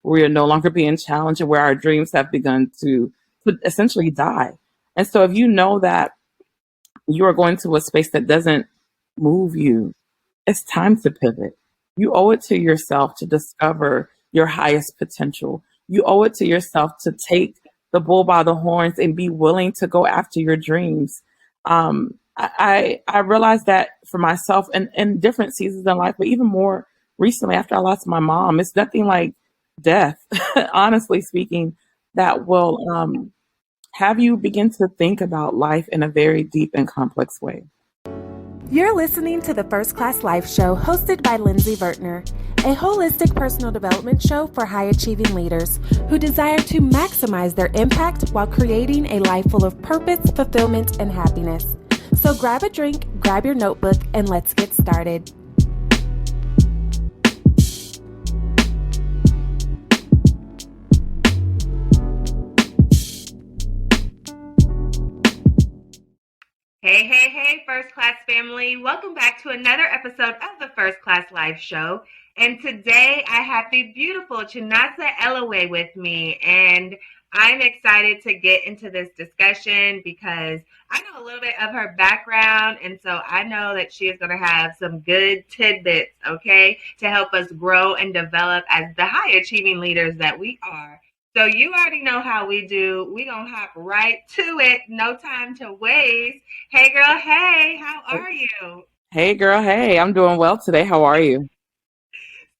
where we are no longer being challenged and where our dreams have begun to essentially die. And so if you know that you are going to a space that doesn't move you, it's time to pivot. You owe it to yourself to discover your highest potential. You owe it to yourself to take the bull by the horns and be willing to go after your dreams. I realized that for myself in different seasons in life, but even more recently after I lost my mom, it's nothing like death, honestly speaking, that will have you begin to think about life in a very deep and complex way. You're listening to the First Class Life Show, hosted by Lindsay Vertner, a holistic personal development show for high-achieving leaders who desire to maximize their impact while creating a life full of purpose, fulfillment, and happiness. So grab a drink, grab your notebook, and let's get started. Hey, First Class family. Welcome back to another episode of the First Class Life Show. And today I have the beautiful Chinasa Elue with me. And I'm excited to get into this discussion because I know a little bit of her background. And so I know that she is going to have some good tidbits, okay, to help us grow and develop as the high achieving leaders that we are. So you already know how we do. We're going to hop right to it. No time to waste. Hey, girl. Hey, how are you? Hey, girl. Hey, I'm doing well today. How are you?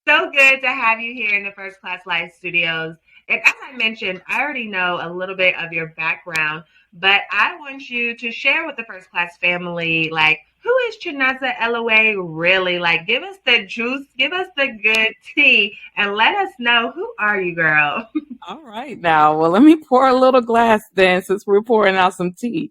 So good to have you here in the First Class Life Studios. And as I mentioned, I already know a little bit of your background, but I want you to share with the First Class family, like, who is Chinasa Elue really? Like, give us the juice, give us the good tea, and let us know, who are you, girl? All right, now, well, let me pour a little glass then, since we're pouring out some tea.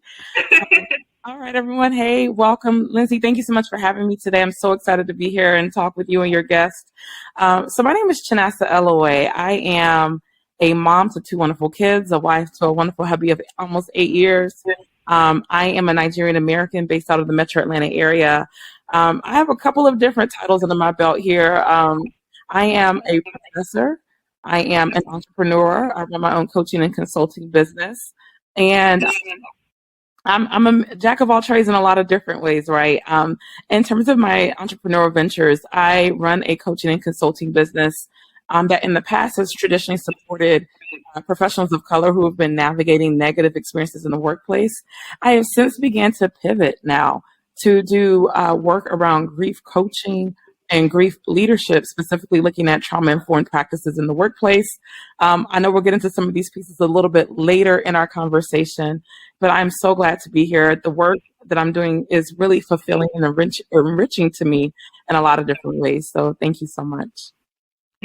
All right, everyone. Hey, welcome. Lindsay, thank you so much for having me today. I'm so excited to be here and talk with you and your guest. So my name is Chinasa Elue. I am a mom to two wonderful kids, a wife to a wonderful hubby of almost 8 years. I am a Nigerian American based out of the Metro Atlanta area. I have a couple of different titles under my belt here. I am a professor. I am an entrepreneur. I run my own coaching and consulting business. And I'm a jack of all trades in a lot of different ways, right? In terms of my entrepreneurial ventures, I run a coaching and consulting business that in the past has traditionally supported professionals of color who have been navigating negative experiences in the workplace. I have since began to pivot now to do work around grief coaching and grief leadership, specifically looking at trauma-informed practices in the workplace. I know we'll get into some of these pieces a little bit later in our conversation, but I'm so glad to be here. The work that I'm doing is really fulfilling and enriching to me in a lot of different ways. So thank you so much.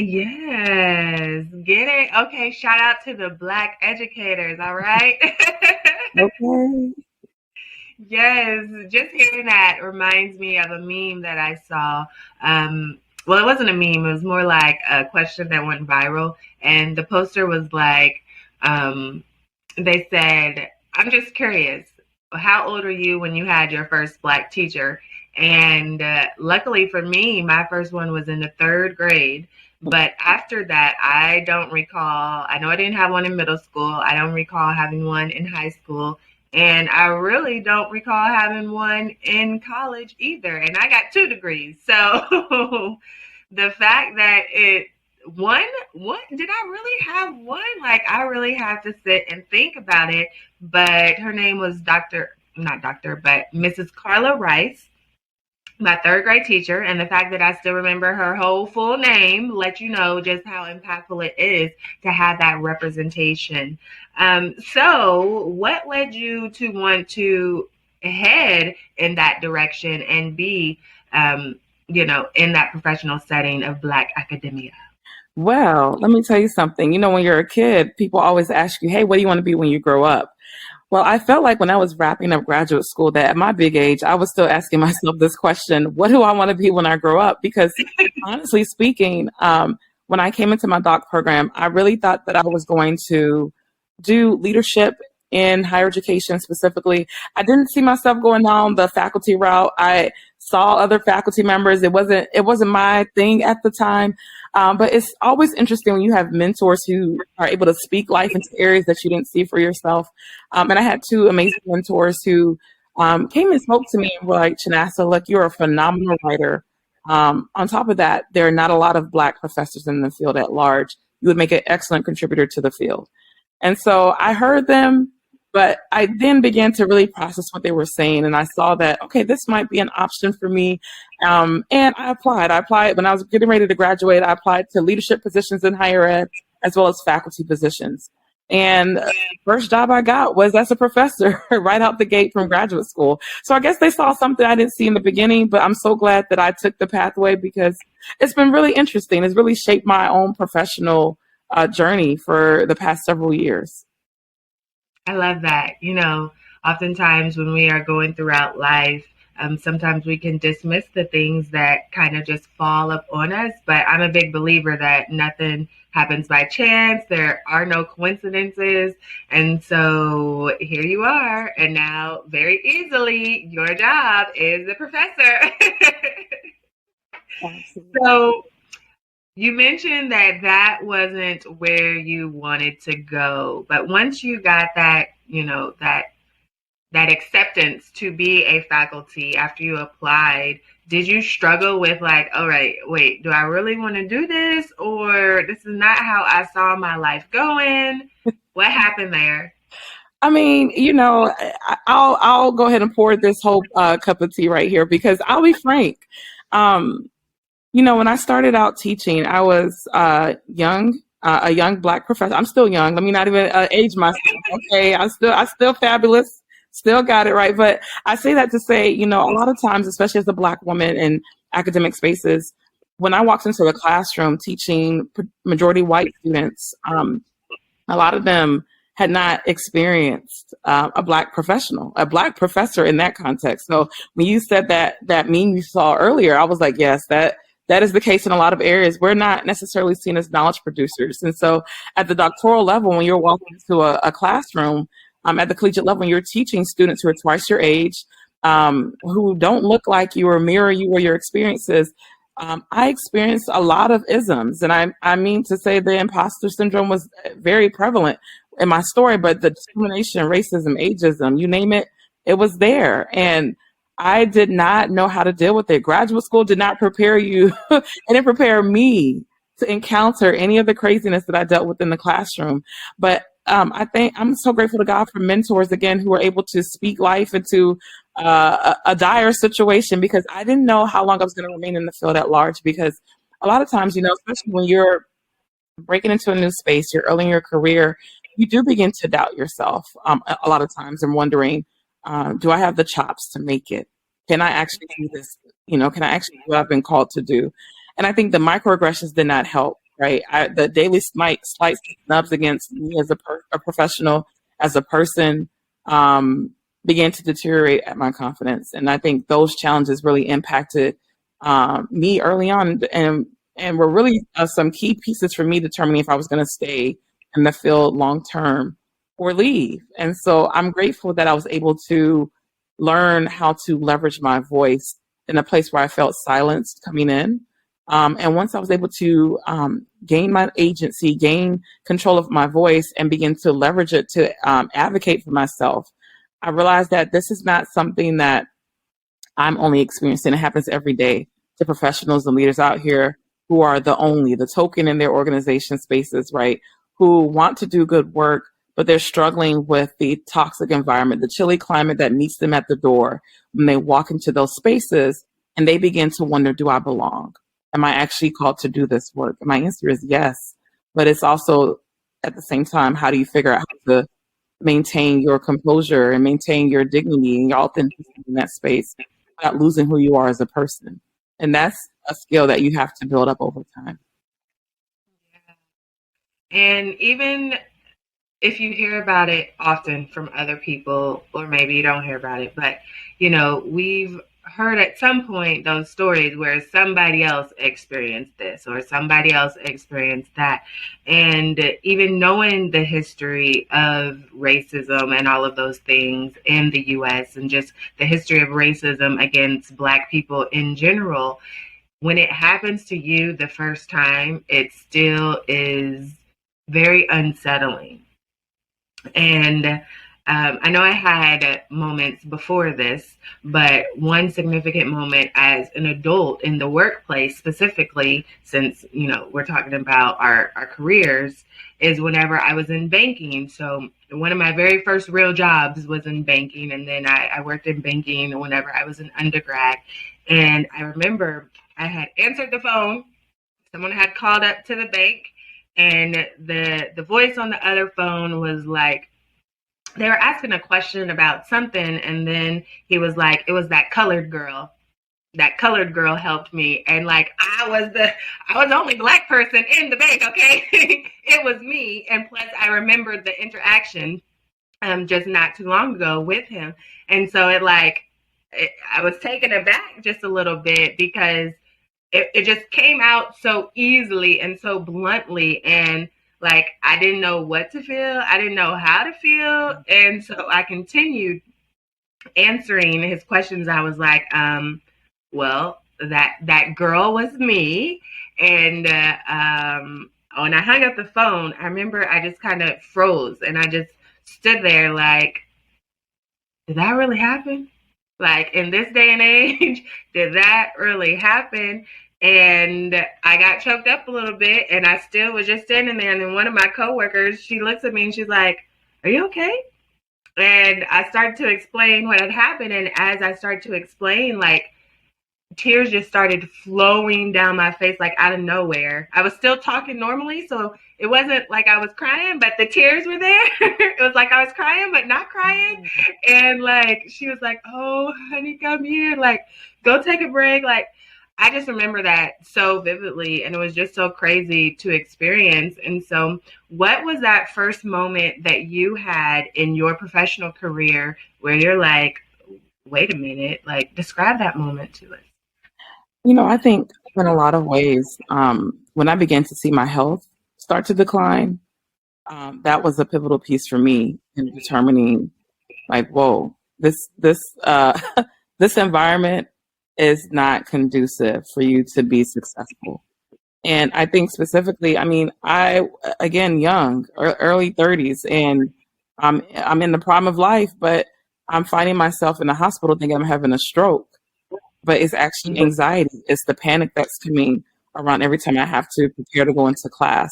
Yes, get it? Okay, shout out to the Black educators, all right? Okay. Yes, just hearing that reminds me of a meme that I saw. Well, it wasn't a meme, it was more like a question that went viral. And the poster was like, they said, I'm just curious, how old were you when you had your first Black teacher? And luckily for me, my first one was in the 3rd grade. But after that, I don't recall. I know I didn't have one in middle school. I don't recall having one in high school. And I really don't recall having one in college either. And I got 2 degrees. So the fact that what did I really have one? Like, I really have to sit and think about it. But her name was Mrs. Carla Rice, my 3rd grade teacher. And the fact that I still remember her whole full name let you know just how impactful it is to have that representation. So what led you to want to head in that direction and be, in that professional setting of Black academia? Well, let me tell you something. When you're a kid, people always ask you, hey, what do you want to be when you grow up? Well, I felt like when I was wrapping up graduate school that at my big age, I was still asking myself this question, what do I want to be when I grow up? Because honestly speaking, when I came into my doc program, I really thought that I was going to do leadership in higher education specifically. I didn't see myself going down the faculty route. I saw other faculty members. It wasn't my thing at the time. But it's always interesting when you have mentors who are able to speak life into areas that you didn't see for yourself. And I had two amazing mentors who came and spoke to me and were like, Chinasa, look, you're a phenomenal writer. On top of that, there are not a lot of Black professors in the field at large. You would make an excellent contributor to the field. And so I heard them, but I then began to really process what they were saying. And I saw that, okay, this might be an option for me. And I applied. When I was getting ready to graduate. I applied to leadership positions in higher ed, as well as faculty positions. And the first job I got was as a professor right out the gate from graduate school. So I guess they saw something I didn't see in the beginning, but I'm so glad that I took the pathway because it's been really interesting. It's really shaped my own professional journey for the past several years. I love that. Oftentimes when we are going throughout life, sometimes we can dismiss the things that kind of just fall up on us. But I'm a big believer that nothing happens by chance. There are no coincidences. And so here you are. And now very easily, your job is a professor. So you mentioned that wasn't where you wanted to go. But once you got that acceptance to be a faculty after you applied, did you struggle with like, all right, wait, do I really want to do this? Or this is not how I saw my life going? What happened there? I mean, I'll go ahead and pour this whole cup of tea right here because I'll be frank. When I started out teaching, I was a young Black professor. I'm still young. Let me not even age myself. Okay, I still fabulous. Still got it right. But I say that to say, a lot of times, especially as a Black woman in academic spaces, when I walked into a classroom teaching majority white students, a lot of them had not experienced a Black professor in that context. So when you said that meme you saw earlier, I was like, yes, that is the case in a lot of areas. We're not necessarily seen as knowledge producers. And so at the doctoral level, when you're walking into a classroom, at the collegiate level, when you're teaching students who are twice your age, who don't look like you or mirror you or your experiences, I experienced a lot of isms. And I mean to say the imposter syndrome was very prevalent in my story, but the discrimination, racism, ageism, you name it, it was there. And I did not know how to deal with it. Graduate school did not prepare you and it prepared me to encounter any of the craziness that I dealt with in the classroom. But I think I'm so grateful to God for mentors, again, who were able to speak life into a dire situation because I didn't know how long I was going to remain in the field at large. Because a lot of times, especially when you're breaking into a new space, you're early in your career, you do begin to doubt yourself a lot of times and wondering, do I have the chops to make it? Can I actually do this? Can I actually do what I've been called to do? And I think the microaggressions did not help, right? The daily slights and snubs against me as a professional, as a person, began to deteriorate at my confidence. And I think those challenges really impacted me early on and were really some key pieces for me determining if I was going to stay in the field long term or leave. And so I'm grateful that I was able to learn how to leverage my voice in a place where I felt silenced coming in. And once I was able to gain my agency, gain control of my voice, and begin to leverage it to advocate for myself, I realized that this is not something that I'm only experiencing. It happens every day to professionals and leaders out here who are the token in their organization spaces, right? Who want to do good work, but they're struggling with the toxic environment, the chilly climate that meets them at the door when they walk into those spaces and they begin to wonder, do I belong? Am I actually called to do this work? And my answer is yes. But it's also, at the same time, how do you figure out how to maintain your composure and maintain your dignity and your authenticity in that space without losing who you are as a person? And that's a skill that you have to build up over time. Yeah. And even if you hear about it often from other people, or maybe you don't hear about it, but, we've heard at some point those stories where somebody else experienced this or somebody else experienced that. And even knowing the history of racism and all of those things in the US and just the history of racism against Black people in general, when it happens to you the first time, it still is very unsettling. And I know I had moments before this, but one significant moment as an adult in the workplace specifically, since, we're talking about our careers, is whenever I was in banking. So one of my very first real jobs was in banking. And then I worked in banking whenever I was an undergrad. And I remember I had answered the phone. Someone had called up to the bank, and the voice on the other phone was like, they were asking a question about something, and then he was like, it was that colored girl. That colored girl helped me. And like, I was the only Black person in the bank, okay? It was me. And plus I remembered the interaction just not too long ago with him. And so I was taken aback just a little bit because it just came out so easily and so bluntly, and like, I didn't know what to feel. I didn't know how to feel. And so I continued answering his questions. I was like, well, that girl was me. And when I hung up the phone, I remember I just kind of froze, and I just stood there like, did that really happen? Like, in this day and age, did that really happen? And I got choked up a little bit, and I still was just standing there. And then one of my coworkers, she looks at me and she's like, are you okay? And I started to explain what had happened. And as I started to explain, like, tears just started flowing down my face, like out of nowhere. I was still talking normally, so it wasn't like I was crying, but the tears were there. It was like I was crying, but not crying. And like, she was like, oh, honey, come here. Like, go take a break. Like, I just remember that so vividly, and it was just so crazy to experience. And so what was that first moment that you had in your professional career where you're like, wait a minute, like, describe that moment to us? I think in a lot of ways, when I began to see my health start to decline, that was a pivotal piece for me in determining, like, whoa, this this environment is not conducive for you to be successful. And I think specifically, again, young, early 30s, and I'm in the prime of life, but I'm finding myself in the hospital thinking I'm having a stroke. But it's actually anxiety. It's the panic that's coming around every time I have to prepare to go into class.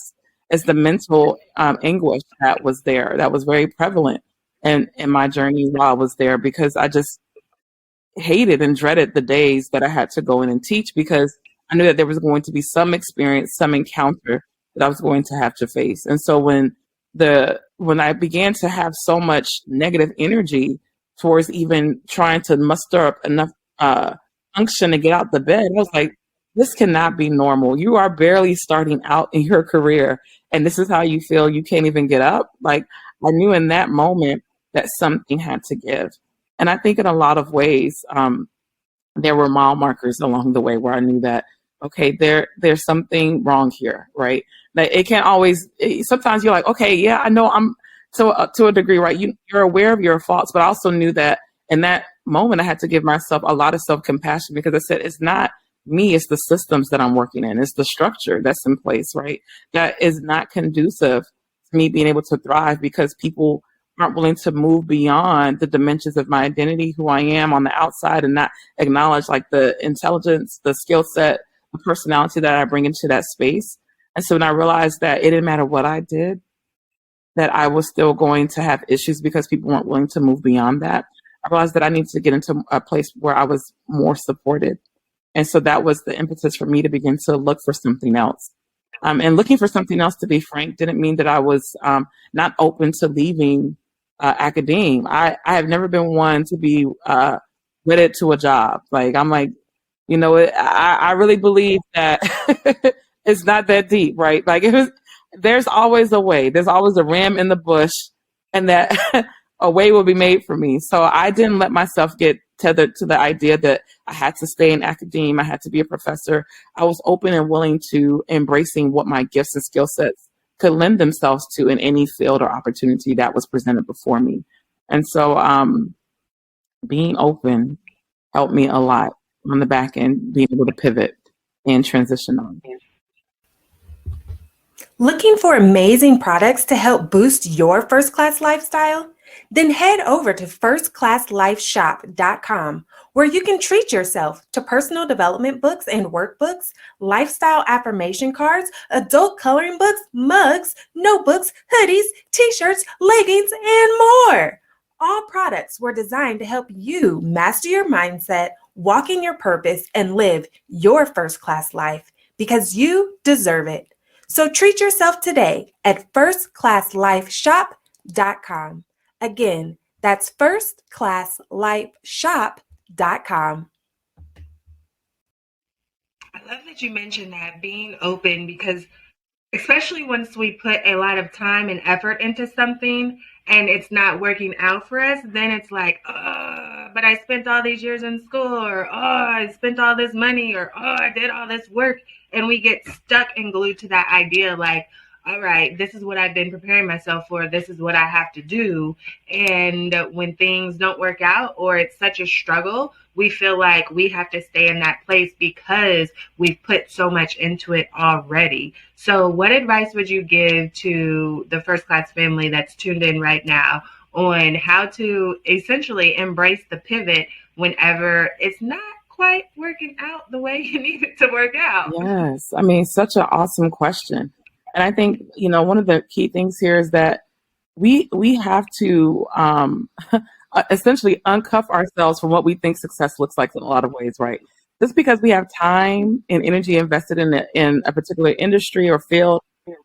It's the mental anguish that was there, that was very prevalent in my journey while I was there, because I just hated and dreaded the days that I had to go in and teach, because I knew that there was going to be some experience, some encounter that I was going to have to face. And so when I began to have so much negative energy towards even trying to muster up enough function to get out the bed, I was like, this cannot be normal. You are barely starting out in your career, and this is how you feel. You can't even get up. Like, I knew in that moment that something had to give. And I think in a lot of ways, there were mile markers along the way where I knew that, okay, there's something wrong here, right? Like, it can't always, sometimes you're like, okay, yeah, I know I'm to a degree, right? You're aware of your faults, but I also knew that in that moment, I had to give myself a lot of self-compassion, because I said, it's not me, it's the systems that I'm working in. It's the structure that's in place, right? That is not conducive to me being able to thrive, because people aren't willing to move beyond the dimensions of my identity, who I am on the outside, and not acknowledge like the intelligence, the skill set, the personality that I bring into that space. And so when I realized that it didn't matter what I did, that I was still going to have issues because people weren't willing to move beyond that, I realized that I needed to get into a place where I was more supported. And so that was the impetus for me to begin to look for something else. And looking for something else, to be frank, didn't mean that I was not open to leaving academe. I have never been one to be wedded to a job. Like, I'm like, I really believe that it's not that deep, right? Like, there's always a way. There's always a ram in the bush, and that a way will be made for me. So I didn't let myself get tethered to the idea that I had to stay in academia, I had to be a professor. I was open and willing to embracing what my gifts and skill sets could lend themselves to in any field or opportunity that was presented before me. And so being open helped me a lot on the back end, being able to pivot and transition on. Looking for amazing products to help boost your first-class lifestyle? Then head over to firstclasslifeshop.com, where you can treat yourself to personal development books and workbooks, lifestyle affirmation cards, adult coloring books, mugs, notebooks, hoodies, t-shirts, leggings, and more. All products were designed to help you master your mindset, walk in your purpose, and live your first-class life because you deserve it. So treat yourself today at firstclasslifeshop.com. Again, that's firstclasslifeshop.com. I love that you mentioned that, being open, because especially once we put a lot of time and effort into something and it's not working out for us, then it's like, but I spent all these years in school, or I spent all this money, or I did all this work. And we get stuck and glued to that idea, like, all right, this is what I've been preparing myself for. This is what I have to do. And when things don't work out, or it's such a struggle, we feel like we have to stay in that place because we've put so much into it already. So what advice would you give to the first class family that's tuned in right now on how to essentially embrace the pivot whenever it's not quite working out the way you need it to work out? Yes. I mean, such an awesome question. And I think, one of the key things here is that we have to essentially uncuff ourselves from what we think success looks like in a lot of ways, right? Just because we have time and energy invested in a particular industry or field,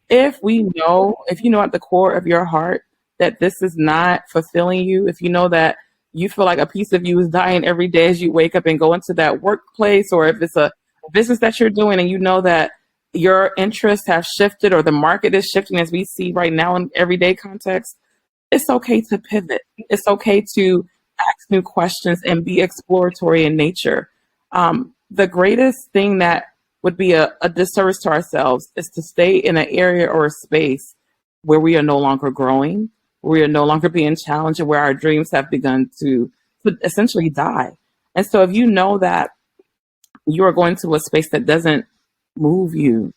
if you know at the core of your heart that this is not fulfilling you, if you know that you feel like a piece of you is dying every day as you wake up and go into that workplace, or if it's a business that you're doing and you know that your interests have shifted or the market is shifting as we see right now in everyday context, it's okay to pivot. It's okay to ask new questions and be exploratory in nature. The greatest thing that would be a disservice to ourselves is to stay in an area or a space where we are no longer growing, where we are no longer being challenged, and where our dreams have begun to essentially die. And so if you know that you are going to a space that doesn't move you,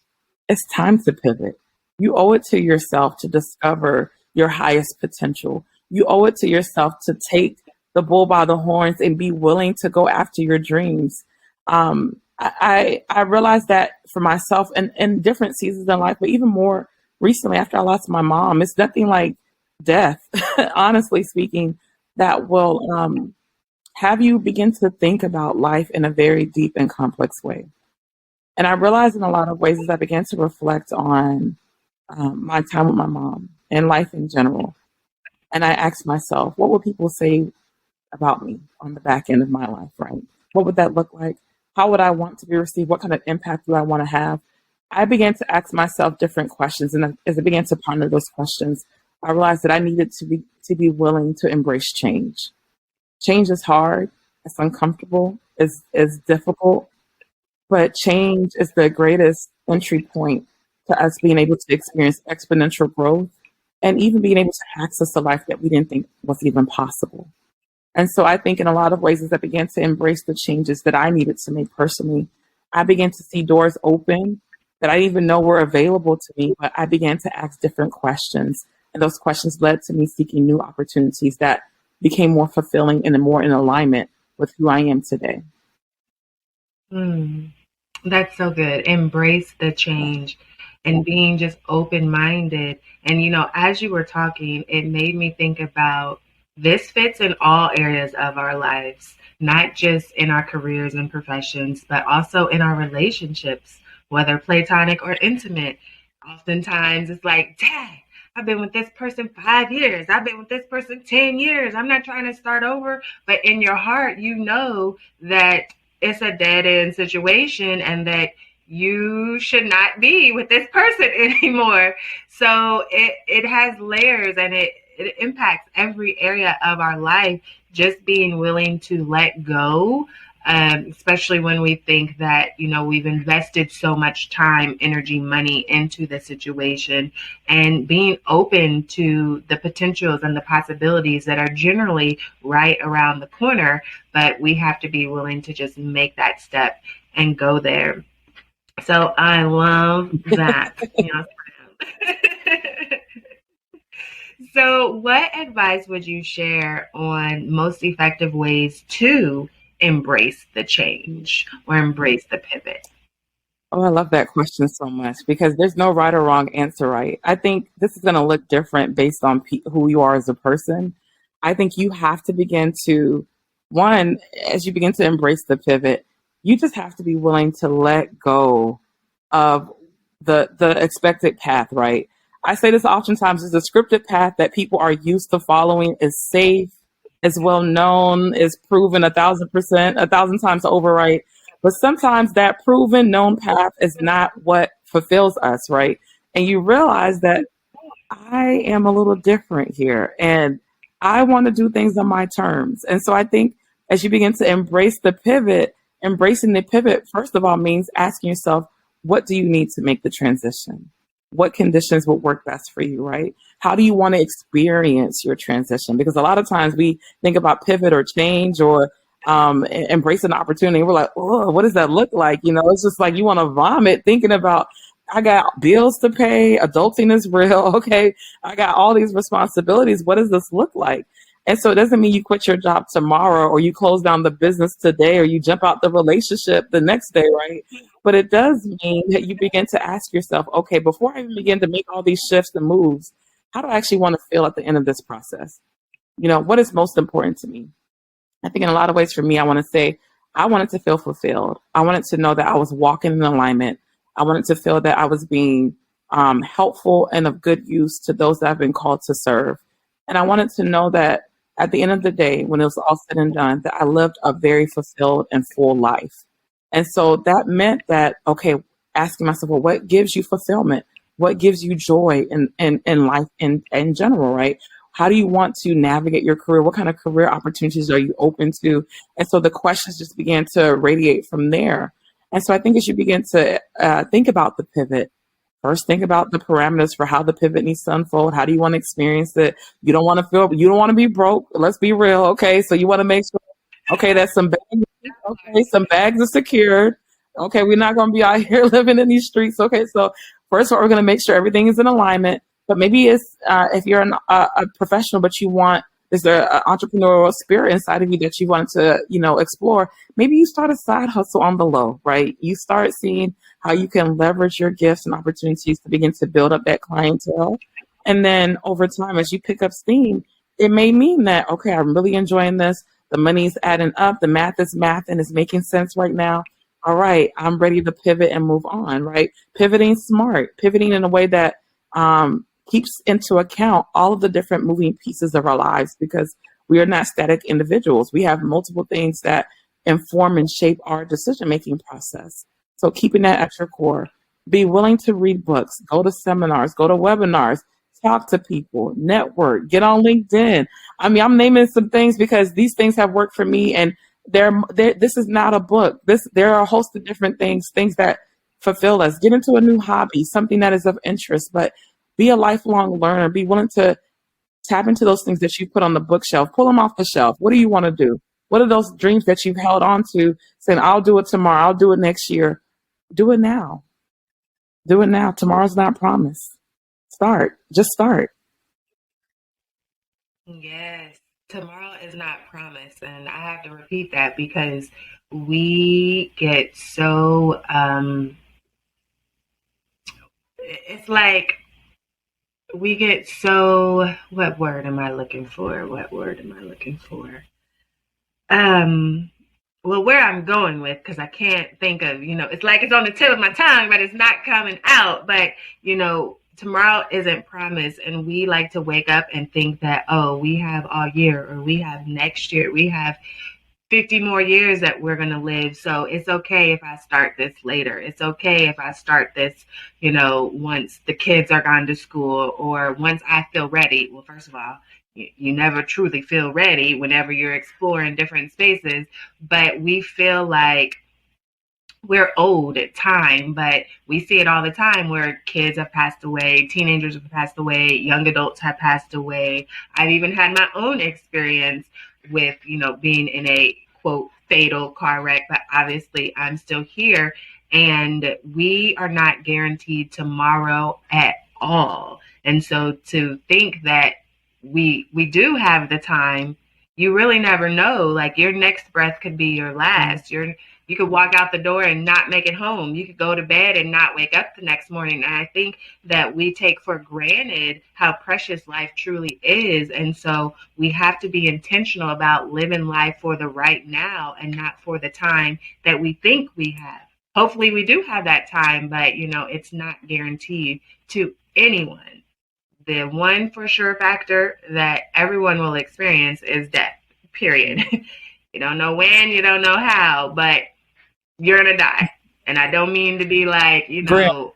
it's time to pivot. You owe it to yourself to discover your highest potential. You owe it to yourself to take the bull by the horns and be willing to go after your dreams. I realized that for myself in different seasons in life, but even more recently after I lost my mom, it's nothing like death, honestly speaking, that will have you begin to think about life in a very deep and complex way. And I realized in a lot of ways as I began to reflect on my time with my mom and life in general. And I asked myself, what would people say about me on the back end of my life, right? What would that look like? How would I want to be received? What kind of impact do I want to have? I began to ask myself different questions. And as I began to ponder those questions, I realized that I needed to be willing to embrace change. Change is hard. It's uncomfortable. It's difficult. But change is the greatest entry point to us being able to experience exponential growth and even being able to access a life that we didn't think was even possible. And so I think in a lot of ways, as I began to embrace the changes that I needed to make personally, I began to see doors open that I didn't even know were available to me, but I began to ask different questions. And those questions led to me seeking new opportunities that became more fulfilling and more in alignment with who I am today. That's so good. Embrace the change and being just open-minded. And, as you were talking, it made me think about this fits in all areas of our lives, not just in our careers and professions, but also in our relationships, whether platonic or intimate. Oftentimes it's like, dang, I've been with this person 5 years. I've been with this person 10 years. I'm not trying to start over. But in your heart, you know that it's a dead end situation and that you should not be with this person anymore. So it has layers, and it impacts every area of our life. Just being willing to let go, especially when we think that, we've invested so much time, energy, money into the situation, and being open to the potentials and the possibilities that are generally right around the corner, but we have to be willing to just make that step and go there. So I love that. So what advice would you share on most effective ways to embrace the change or embrace the pivot? Oh, I love that question so much because there's no right or wrong answer, right? I think this is going to look different based on who you are as a person. I think you have to begin to, one, as you begin to embrace the pivot, you just have to be willing to let go of the expected path, right? I say this oftentimes, is the scripted path that people are used to following is safe, is well known, is proven 1,000%, 1,000 times over, right? But sometimes that proven known path is not what fulfills us, right? And you realize that I am a little different here and I want to do things on my terms. And so I think as you begin to embrace the pivot, embracing the pivot, first of all, means asking yourself, what do you need to make the transition? What conditions would work best for you, right? How do you want to experience your transition? Because a lot of times we think about pivot or change or embrace an opportunity. We're like, oh, what does that look like? It's just like you want to vomit thinking about, I got bills to pay, adulting is real. Okay, I got all these responsibilities. What does this look like? And so it doesn't mean you quit your job tomorrow or you close down the business today or you jump out the relationship the next day, right? But it does mean that you begin to ask yourself, okay, before I even begin to make all these shifts and moves, how do I actually want to feel at the end of this process? What is most important to me? I think in a lot of ways for me, I want to say, I wanted to feel fulfilled. I wanted to know that I was walking in alignment. I wanted to feel that I was being helpful and of good use to those that I've been called to serve. And I wanted to know that at the end of the day, when it was all said and done, that I lived a very fulfilled and full life. And so that meant that, okay, asking myself, well, what gives you fulfillment? What gives you joy in life in general, right? How do you want to navigate your career? What kind of career opportunities are you open to? And so the questions just began to radiate from there. And so I think as you begin to think about the pivot, first think about the parameters for how the pivot needs to unfold. How do you want to experience it? You don't want to be broke. Let's be real. Okay. So you want to make sure, okay, that some bags are secured. Okay. We're not going to be out here living in these streets. Okay. So first of all, we're going to make sure everything is in alignment, but maybe it's, if you're a professional, but is there an entrepreneurial spirit inside of you that you want to, explore? Maybe you start a side hustle on the low, right? You start seeing how you can leverage your gifts and opportunities to begin to build up that clientele. And then over time, as you pick up steam, it may mean that, okay, I'm really enjoying this. The money's adding up. The math is math and it's making sense right now. All right, I'm ready to pivot and move on, right? Pivoting smart, pivoting in a way that keeps into account all of the different moving pieces of our lives, because we are not static individuals. We have multiple things that inform and shape our decision-making process. So keeping that at your core, be willing to read books, go to seminars, go to webinars, talk to people, network, get on LinkedIn. I mean, I'm naming some things because these things have worked for me, and this is not a book. There are a host of different things that fulfill us. Get into a new hobby, something that is of interest, but be a lifelong learner. Be willing to tap into those things that you put on the bookshelf. Pull them off the shelf. What do you want to do? What are those dreams that you've held on to, saying, I'll do it tomorrow, I'll do it next year? Do it now. Do it now. Tomorrow's not promised. Just start. Yes, tomorrow is not promised. And I have to repeat that because we get so, it's like, we get so, what word am I looking for? Well, where I'm going with, because I can't think of, it's like it's on the tip of my tongue, but it's not coming out. But, tomorrow isn't promised. And we like to wake up and think that, oh, we have all year, or we have next year, we have 50 more years that we're going to live. So it's okay if I start this later. It's okay if I start this, once the kids are gone to school or once I feel ready. Well, first of all, you never truly feel ready whenever you're exploring different spaces, but we feel like we're old at time, but we see it all the time where kids have passed away, teenagers have passed away, young adults have passed away. I've even had my own experience with, being in a quote fatal car wreck, but obviously I'm still here, and we are not guaranteed tomorrow at all. And so to think that we do have the time, you really never know. Like, your next breath could be your last. You could walk out the door and not make it home. You could go to bed and not wake up the next morning. And I think that we take for granted how precious life truly is. And so we have to be intentional about living life for the right now and not for the time that we think we have. Hopefully we do have that time, but it's not guaranteed to anyone. The one for sure factor that everyone will experience is death, period. You don't know when, you don't know how, but you're going to die. And I don't mean to be like,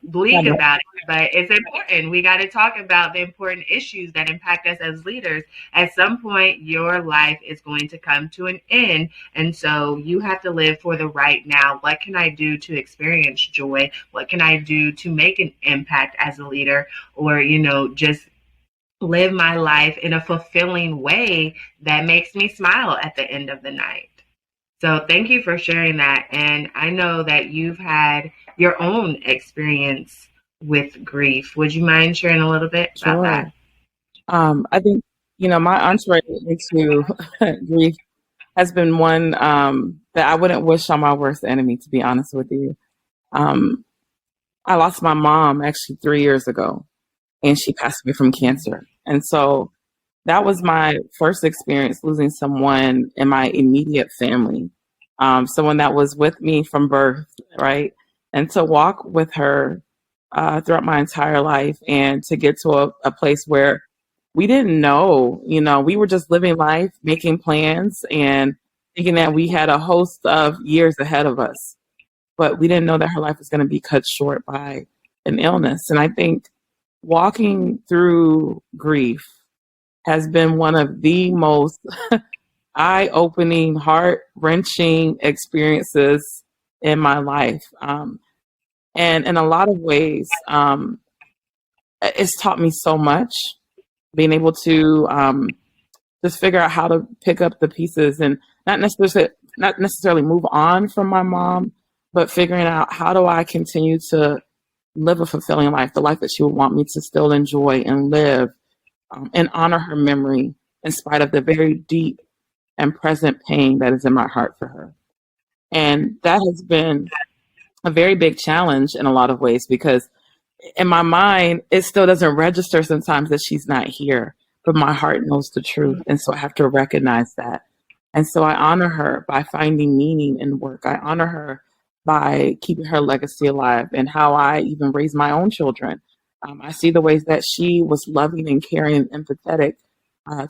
bleak about it, but it's important. We got to talk about the important issues that impact us as leaders. At some point, your life is going to come to an end. And so you have to live for the right now. What can I do to experience joy? What can I do to make an impact as a leader? Or, just live my life in a fulfilling way that makes me smile at the end of the night. So thank you for sharing that. And I know that you've had your own experience with grief. Would you mind sharing a little bit about that? I think, my entree into grief has been one that I wouldn't wish on my worst enemy, to be honest with you. I lost my mom actually 3 years ago, and she passed away from cancer. And so that was my first experience losing someone in my immediate family, someone that was with me from birth, right? And to walk with her throughout my entire life and to get to a place where we didn't know, we were just living life, making plans and thinking that we had a host of years ahead of us. But we didn't know that her life was going to be cut short by an illness. And I think walking through grief has been one of the most eye-opening, heart-wrenching experiences in my life. And in a lot of ways, it's taught me so much, being able to just figure out how to pick up the pieces and not necessarily move on from my mom, but figuring out how do I continue to live a fulfilling life, the life that she would want me to still enjoy and live, and honor her memory in spite of the very deep and present pain that is in my heart for her. And that has been a very big challenge in a lot of ways, because in my mind, it still doesn't register sometimes that she's not here, but my heart knows the truth. And so I have to recognize that. And so I honor her by finding meaning in work. I honor her by keeping her legacy alive and how I even raise my own children. I see the ways that she was loving and caring and empathetic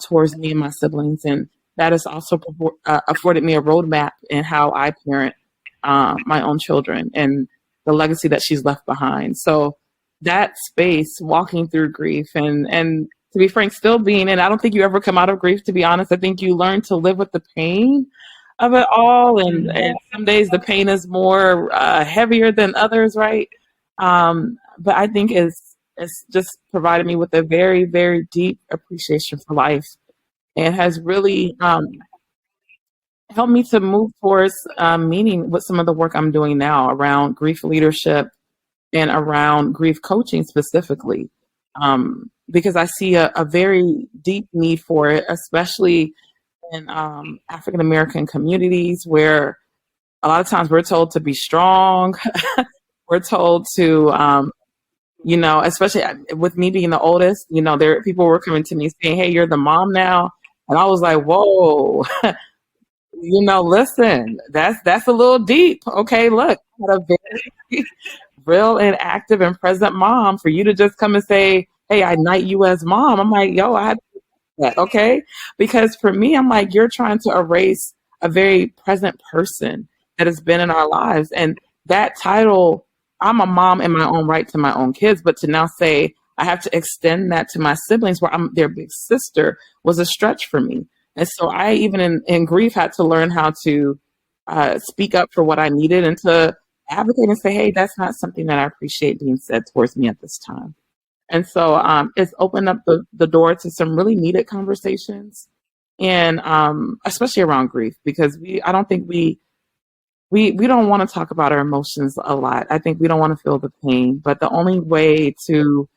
towards me and my siblings. And that has also afforded me a roadmap in how I parent my own children and the legacy that she's left behind. So that space, walking through grief and to be frank, still being in, I don't think you ever come out of grief, to be honest. I think you learn to live with the pain of it all. And some days the pain is more heavier than others, right? But I think it's just provided me with a very, very deep appreciation for life, and has really helped me to move towards meaning with some of the work I'm doing now around grief leadership and around grief coaching specifically, because I see a very deep need for it, especially in African American communities, where a lot of times we're told to be strong. We're told to, especially with me being the oldest, there people were coming to me saying, "Hey, you're the mom now," and I was like, "Whoa." Listen, that's a little deep. Okay, look, I had a very real and active and present mom. For you to just come and say, "Hey, I knight you as mom," I'm like, yo, I had to do that, okay? Because for me, I'm like, you're trying to erase a very present person that has been in our lives. And that title, I'm a mom in my own right to my own kids, but to now say I have to extend that to my siblings where I'm their big sister was a stretch for me. And so I, even in grief, had to learn how to speak up for what I needed and to advocate and say, hey, that's not something that I appreciate being said towards me at this time. And so it's opened up the door to some really needed conversations, and especially around grief, because I don't think we don't want to talk about our emotions a lot. I think we don't want to feel the pain, but the only way to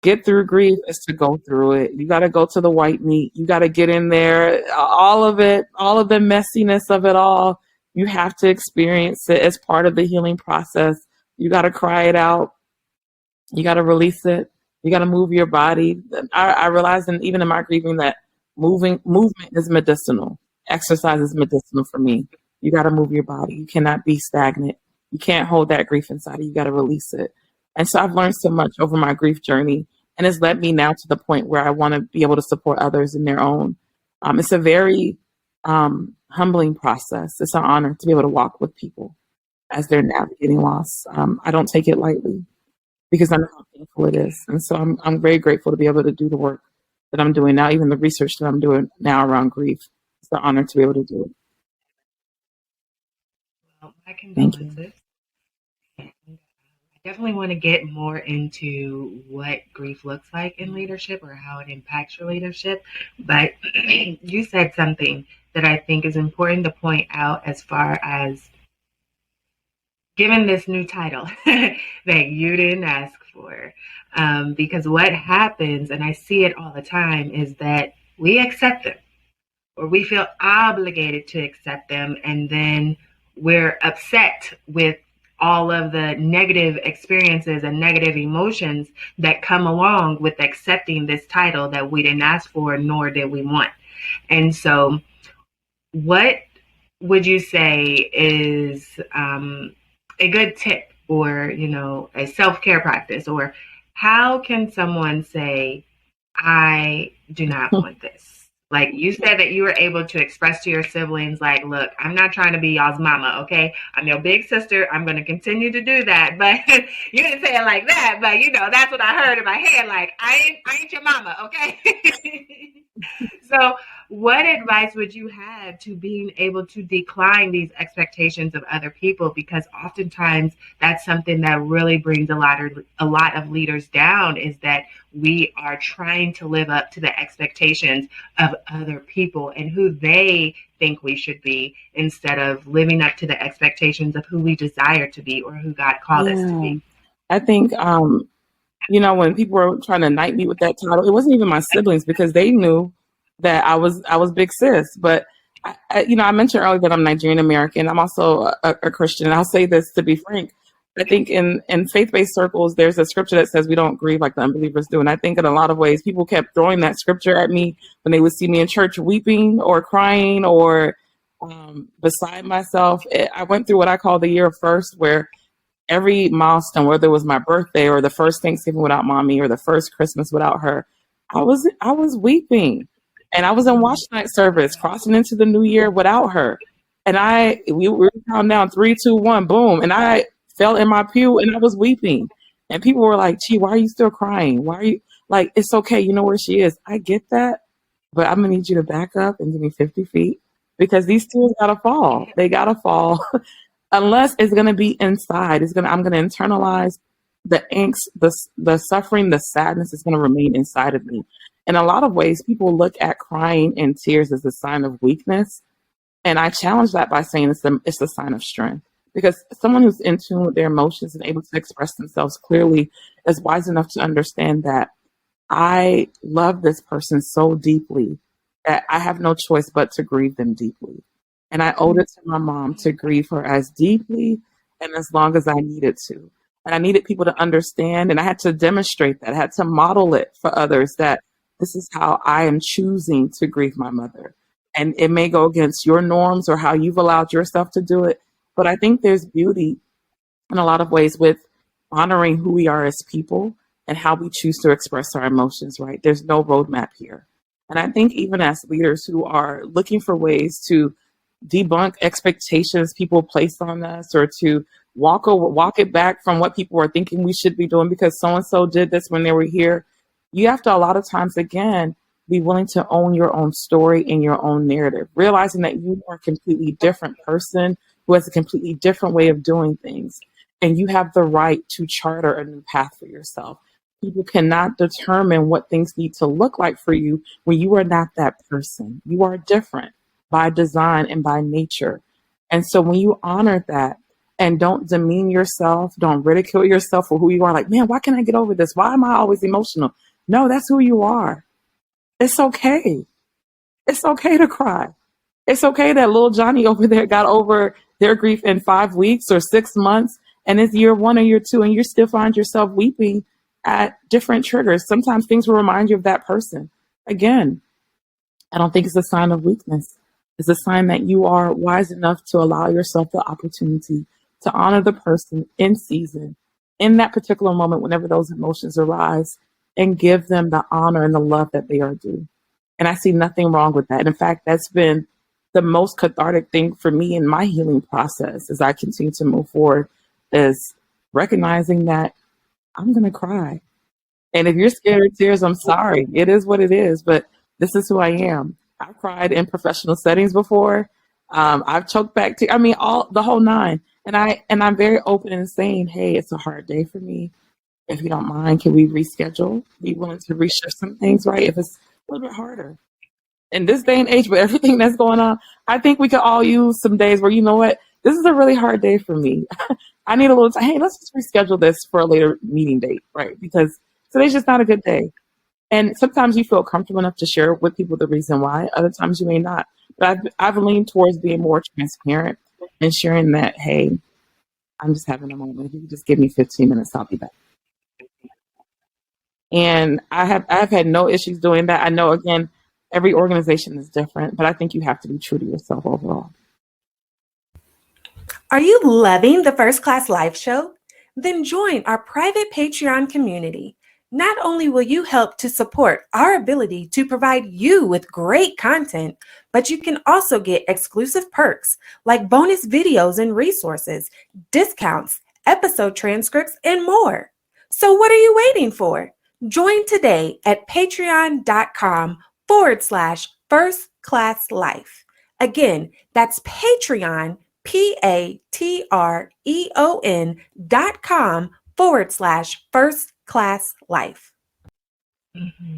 get through grief is to go through it. You got to go to the white meat. You got to get in there, all of it, all of the messiness of it all. You have to experience it as part of the healing process. You got to cry it out. You got to release it. You got to move your body. I realized, even in my grieving, that movement is medicinal. Exercise is medicinal for me. You got to move your body. You cannot be stagnant. You can't hold that grief inside of you. You got to release it. And so I've learned so much over my grief journey, and it's led me now to the point where I want to be able to support others in their own. It's a very humbling process. It's an honor to be able to walk with people as they're navigating loss. I don't take it lightly because I know how painful it is. And so I'm very grateful to be able to do the work that I'm doing now, even the research that I'm doing now around grief. It's an honor to be able to do it. Well, my condolences. I definitely want to get more into what grief looks like in leadership or how it impacts your leadership. But you said something that I think is important to point out as far as given this new title that you didn't ask for. Because what happens, and I see it all the time, is that we accept them or we feel obligated to accept them. And then we're upset with all of the negative experiences and negative emotions that come along with accepting this title that we didn't ask for, nor did we want. And so what would you say is a good tip or, a self-care practice, or how can someone say, I do not want this? Like you said that you were able to express to your siblings, like, look, I'm not trying to be y'all's mama, okay? I'm your big sister. I'm going to continue to do that. But you didn't say it like that, but that's what I heard in my head. Like, I ain't your mama, okay? So what advice would you have to being able to decline these expectations of other people? Because oftentimes that's something that really brings a lot of leaders down, is that we are trying to live up to the expectations of other people and who they think we should be, instead of living up to the expectations of who we desire to be or who God called us to be. I think, when people were trying to knight me with that title, it wasn't even my siblings, because they knew that I was big sis. But I mentioned earlier that I'm Nigerian American. I'm also a Christian. And I'll say this, to be frank. I think in faith-based circles, there's a scripture that says we don't grieve like the unbelievers do. And I think in a lot of ways, people kept throwing that scripture at me when they would see me in church weeping or crying or beside myself. I went through what I call the year of first, where every milestone, whether it was my birthday or the first Thanksgiving without mommy or the first Christmas without her, I was weeping. And I was in watch night service, crossing into the new year without her. And we were counting down 3, 2, 1, boom. And I fell in my pew and I was weeping. And people were like, gee, why are you still crying? Why are you like, it's okay. You know where she is. I get that. But I'm going to need you to back up and give me 50 feet, because these tears got to fall. They got to fall. Unless it's going to be inside. I'm going to internalize the angst, the suffering, the sadness is going to remain inside of me. In a lot of ways, people look at crying and tears as a sign of weakness. And I challenge that by saying it's a sign of strength. Because someone who's in tune with their emotions and able to express themselves clearly is wise enough to understand that I love this person so deeply that I have no choice but to grieve them deeply. And I owed it to my mom to grieve her as deeply and as long as I needed to. And I needed people to understand, and I had to demonstrate that. I had to model it for others, that this is how I am choosing to grieve my mother. And it may go against your norms or how you've allowed yourself to do it. But I think there's beauty in a lot of ways with honoring who we are as people and how we choose to express our emotions, right? There's no roadmap here. And I think even as leaders who are looking for ways to debunk expectations people place on us, or to walk it back from what people are thinking we should be doing because so-and-so did this when they were here. You have to, a lot of times, again, be willing to own your own story and your own narrative, realizing that you are a completely different person who has a completely different way of doing things. And you have the right to charter a new path for yourself. People cannot determine what things need to look like for you when you are not that person. You are different by design and by nature. And so when you honor that and don't demean yourself, don't ridicule yourself for who you are, like, man, why can't I get over this? Why am I always emotional? No, that's who you are. It's okay. It's okay to cry. It's okay that little Johnny over there got over their grief in 5 weeks or 6 months, and it's year 1 or year 2, and you still find yourself weeping at different triggers. Sometimes things will remind you of that person. Again, I don't think it's a sign of weakness. It's a sign that you are wise enough to allow yourself the opportunity to honor the person in season, in that particular moment, whenever those emotions arise, and give them the honor and the love that they are due. And I see nothing wrong with that. And in fact, that's been the most cathartic thing for me in my healing process as I continue to move forward, is recognizing that I'm going to cry. And if you're scared of tears, I'm sorry. It is what it is, but this is who I am. I've cried in professional settings before. I've choked back to, the whole nine. And I'm very open in saying, hey, it's a hard day for me. If you don't mind, can we reschedule? Be willing to reshift some things, right? If it's a little bit harder. In this day and age, with everything that's going on, I think we could all use some days where, you know what, this is a really hard day for me. I need a little time. Hey, let's just reschedule this for a later meeting date, right? Because today's just not a good day. And sometimes you feel comfortable enough to share with people the reason why. Other times you may not. But I've leaned towards being more transparent and sharing that, hey, I'm just having a moment. If you just give me 15 minutes, I'll be back. And I've had no issues doing that. I know, again, every organization is different, but I think you have to be true to yourself overall. Are you loving the First Class Life Show? Then join our private Patreon community. Not only will you help to support our ability to provide you with great content, but you can also get exclusive perks like bonus videos and resources, discounts, episode transcripts, and more. So what are you waiting for? Join today at patreon.com/First Class Life. Again, that's Patreon, patreon.com/First Class Life. Mm-hmm.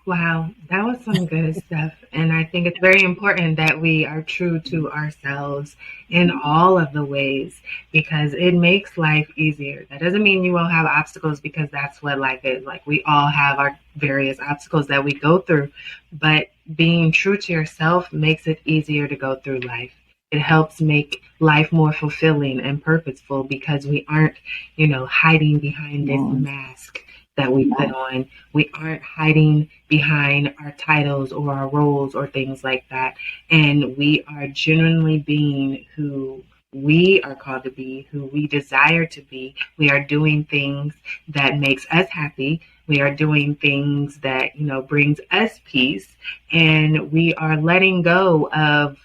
Wow, that was some good stuff. And I think it's very important that we are true to ourselves in all of the ways, because it makes life easier. That doesn't mean you won't have obstacles, because that's what life is. Like, we all have our various obstacles that we go through, but being true to yourself makes it easier to go through life. It helps make life more fulfilling and purposeful, because we aren't, hiding behind this mask that we put on. We aren't hiding behind our titles or our roles or things like that. And we are genuinely being who we are called to be, who we desire to be. We are doing things that makes us happy. We are doing things that, brings us peace. And we are letting go of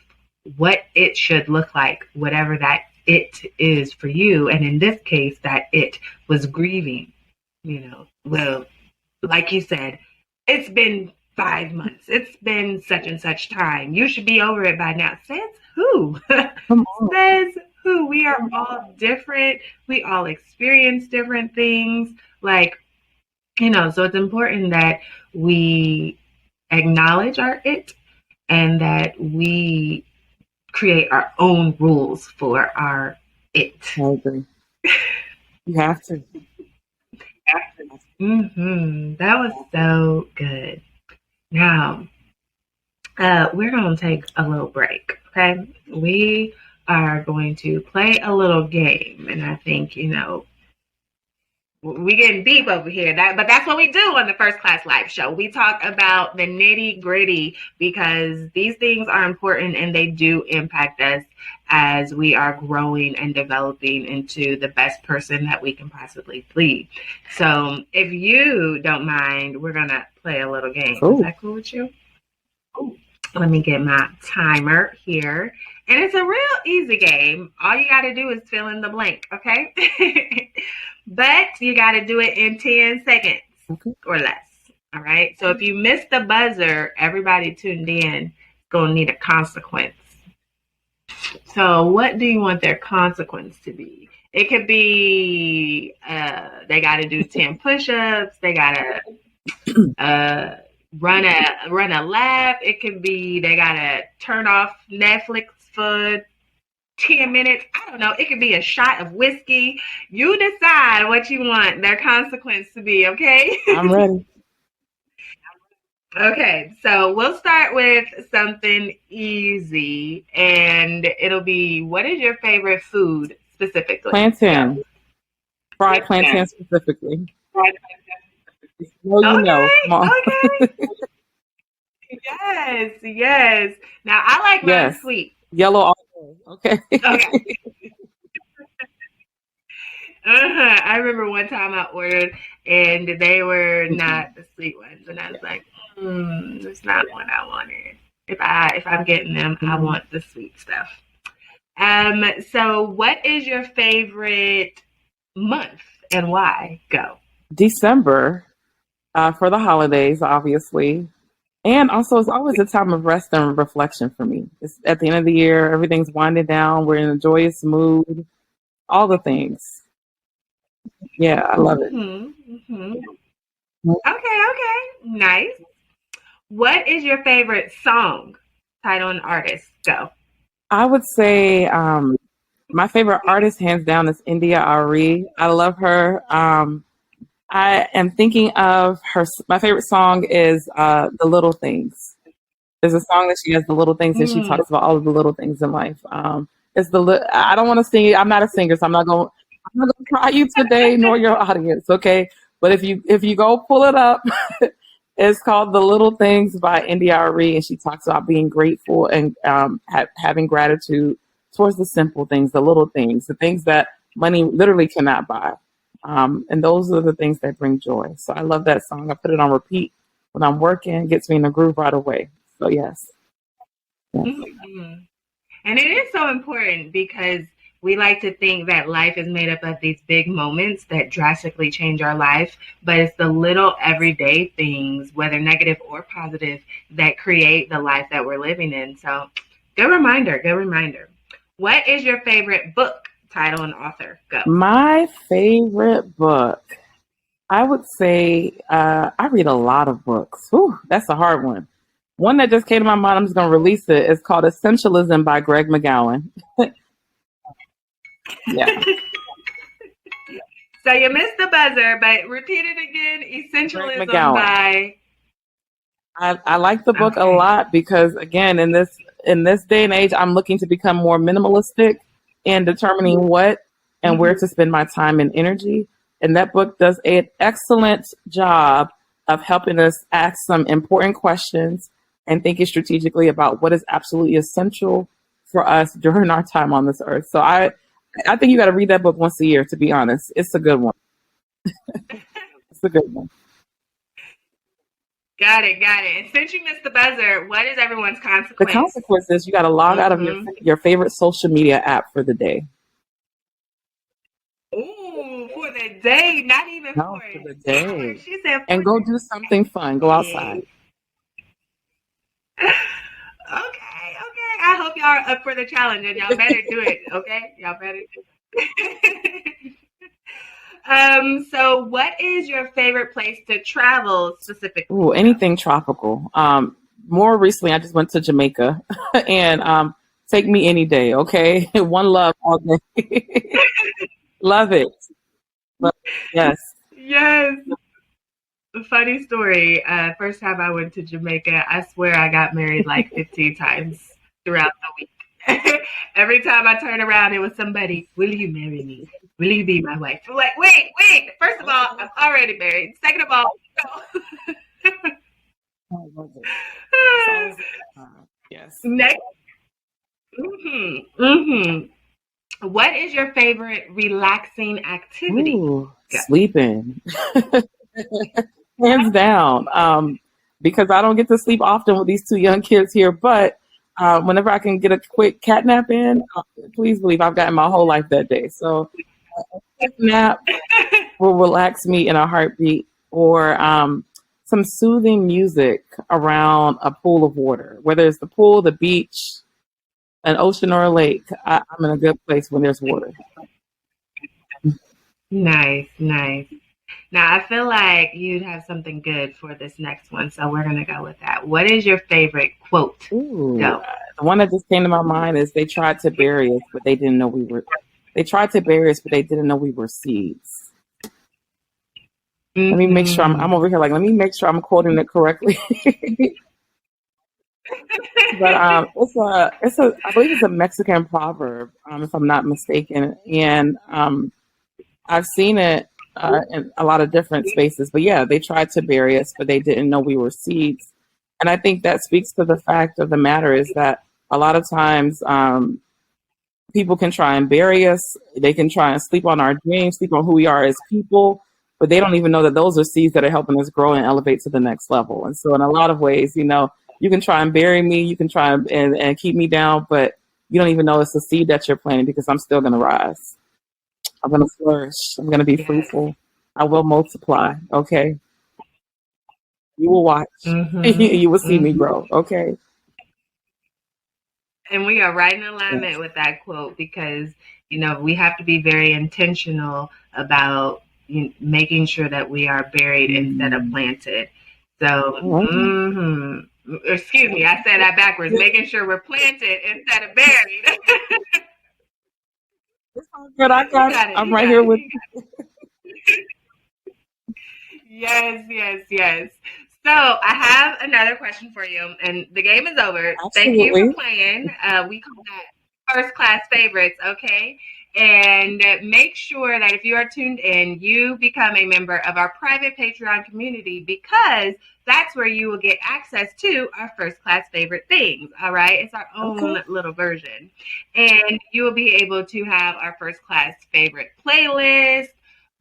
what it should look like, whatever that it is for you. And in this case, that it was grieving. Well, like you said, it's been 5 months. It's been such and such time. You should be over it by now. Says who? Says who? We are all different. We all experience different things. So it's important that we acknowledge our it, and that we create our own rules for our it. I agree. You have to. That was so good. Now, we're going to take a little break, okay? We are going to play a little game, and I think, we getting deep over here, but that's what we do on the First Class Life Show. We talk about the nitty gritty, because these things are important and they do impact us as we are growing and developing into the best person that we can possibly be. So if you don't mind, we're going to play a little game. Cool. Is that cool with you? Ooh. Let me get my timer here. And it's a real easy game. All you got to do is fill in the blank, okay? But you got to do it in 10 seconds or less. All right. So if you miss the buzzer, everybody tuned in is going to need a consequence. So what do you want their consequence to be? It could be they got to do 10 push-ups. They got to run a lap. It could be they got to turn off Netflix for 10 minutes. I don't know. It could be a shot of whiskey. You decide what you want their consequence to be, okay? I'm ready. Okay, so we'll start with something easy, and it'll be, what is your favorite food specifically? Plantain. Fried plantain specifically. Fried plantain. Well, you know. Come on. Okay. Yes. Now, I like mine sweet. Yellow all day. Okay. I remember one time I ordered, and they were not the sweet ones, and I was like, that's not what I wanted. If I'm getting them, I want the sweet stuff. So what is your favorite month and why? Go. December, for the holidays, obviously. And also, it's always a time of rest and reflection for me. It's at the end of the year, everything's winding down. We're in a joyous mood, all the things. Yeah, I love it. Okay. Nice. What is your favorite song, title, and artist? Go. I would say my favorite artist, hands down, is India Ari. I love her. I am thinking of her. My favorite song is The Little Things. There's a song that she has, The Little Things, and she talks about all of the little things in life. It's I don't want to sing it. I'm not a singer, so I'm not going to try you today, nor your audience, okay? But if you go pull it up, it's called The Little Things by India Ari, and she talks about being grateful and having gratitude towards the simple things, the little things, the things that money literally cannot buy. And those are the things that bring joy. So I love that song. I put it on repeat when I'm working. It gets me in the groove right away. So yes. Mm-hmm. And it is so important because we like to think that life is made up of these big moments that drastically change our life, but it's the little everyday things, whether negative or positive, that create the life that we're living in. So good reminder. What is your favorite book, title, and author? Go. My favorite book, I would say I read a lot of books. Whew, that's a hard one. One that just came to my mind, I'm just going to release it. It's called Essentialism by Greg McGowan. Yeah. So you missed the buzzer, but repeat it again. Essentialism by. I like the book a lot because, again, in this day and age, I'm looking to become more minimalistic in determining what and where to spend my time and energy. And that book does an excellent job of helping us ask some important questions and thinking strategically about what is absolutely essential for us during our time on this earth. So I think you got to read that book once a year, to be honest. It's a good one. It's a good one. Got it. And since you missed the buzzer, what is everyone's consequence? The consequence is you got to log out of your favorite social media app for the day. Ooh, for the day, not even for the day. She said and go do something fun. Go outside. Okay. I hope y'all are up for the challenge, and y'all better do it. Okay, y'all better do it. So what is your favorite place to travel specifically? Ooh, anything tropical. More recently, I just went to Jamaica, and take me any day. Okay, one love all day. Love it. Yes. Funny story. First time I went to Jamaica, I swear I got married like 15 times throughout the week. Every time I turn around, it was somebody, will you marry me? Will you be my wife? I'm like, wait. First of all, I'm already married. Second of all, no. Yes. Next. What is your favorite relaxing activity? Ooh, sleeping. Hands down. because I don't get to sleep often with these two young kids here. But whenever I can get a quick cat nap in, please believe I've gotten my whole life that day. So a quick nap will relax me in a heartbeat, or some soothing music around a pool of water, whether it's the pool, the beach, an ocean, or a lake. I'm in a good place when there's water. Nice, nice. Now, I feel like you'd have something good for this next one, so we're going to go with that. What is your favorite quote? Ooh, Go. the one that just came to my mind is they tried to bury us, but they didn't know we were. They tried to bury us, but they didn't know we were seeds. Let me make sure I'm over here. Like, let me make sure I'm quoting it correctly. But I believe it's a Mexican proverb, if I'm not mistaken, and I've seen it in a lot of different spaces. But yeah, they tried to bury us, but they didn't know we were seeds. And I think that speaks to the fact of the matter is that a lot of times people can try and bury us. They can try and sleep on our dreams, sleep on who we are as people, but they don't even know that those are seeds that are helping us grow and elevate to the next level. And so in a lot of ways, you know, you can try and bury me, you can try and keep me down, but you don't even know it's a seed that you're planting, because I'm still going to rise. I'm going to flourish. I'm going to be fruitful. I will multiply. Okay. You will watch. You will see me grow. Okay. And we are right in alignment with that quote, because, you know, we have to be very intentional about making sure that we are buried instead of planted. So, excuse me, I said that backwards. Making sure we're planted instead of buried. It's all good. I got it. I'm right here with you. Yes. So I have another question for you, and the game is over. Absolutely. Thank you for playing. We call that first class favorites, okay? And make sure that if you are tuned in, you become a member of our private Patreon community, because that's where you will get access to our first class favorite things. All right. It's our own little version. And you will be able to have our first class favorite playlist,